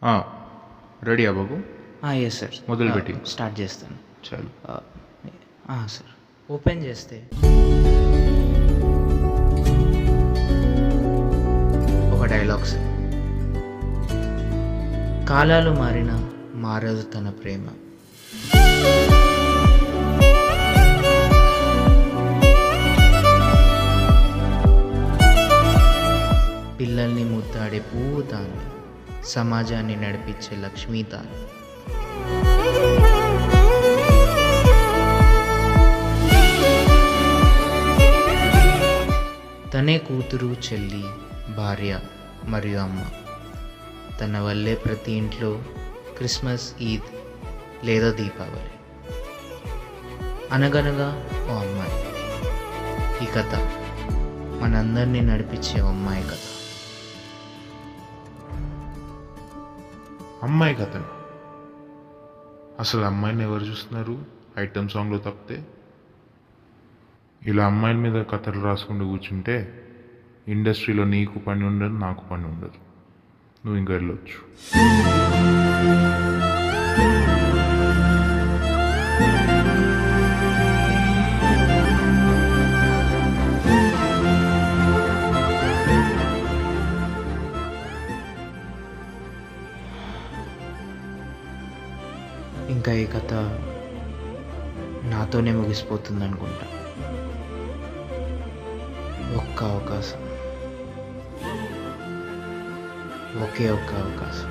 ఆ, రెడీయా బాబు? Yes sir. మొదలుపెట్టి. స్టార్ట్ చేస్తాను. చాలు. సార్, ఓపెన్ చేస్తే ఒక డైలాగ్ సార్. కాలాలు మారినా మారదు తన ప్రేమ. పిల్లల్ని ముద్దాడే పువ్వు తాను, సమాజాన్ని నడిపించే లక్ష్మీ తాను. తనే కూతురు, చెల్లి, భార్య మరియు అమ్మ. తన వల్లే ప్రతి ఇంట్లో క్రిస్మస్, ఈద్ లేదా దీపావళి. అనగనగా ఓ అమ్మాయి. ఈ కథ మనందరినీ నడిపించే ఓ అమ్మాయి కథ. అమ్మాయి కథను అసలు అమ్మాయిని ఎవరు చూస్తున్నారు ఐటమ్ సాంగ్లో తప్పితే? ఇలా అమ్మాయిల మీద కథలు రాసుకుంటూ కూర్చుంటే ఇండస్ట్రీలో నీకు పని ఉండదు, నాకు పని ఉండదు. నువ్వు ఇంకా వెళ్ళొచ్చు. ఇంకా ఈ కథ నాతోనే ముగిసిపోతుంది అనుకుంటా. ఒక్క అవకాశం, ఒకే ఒక్క అవకాశం.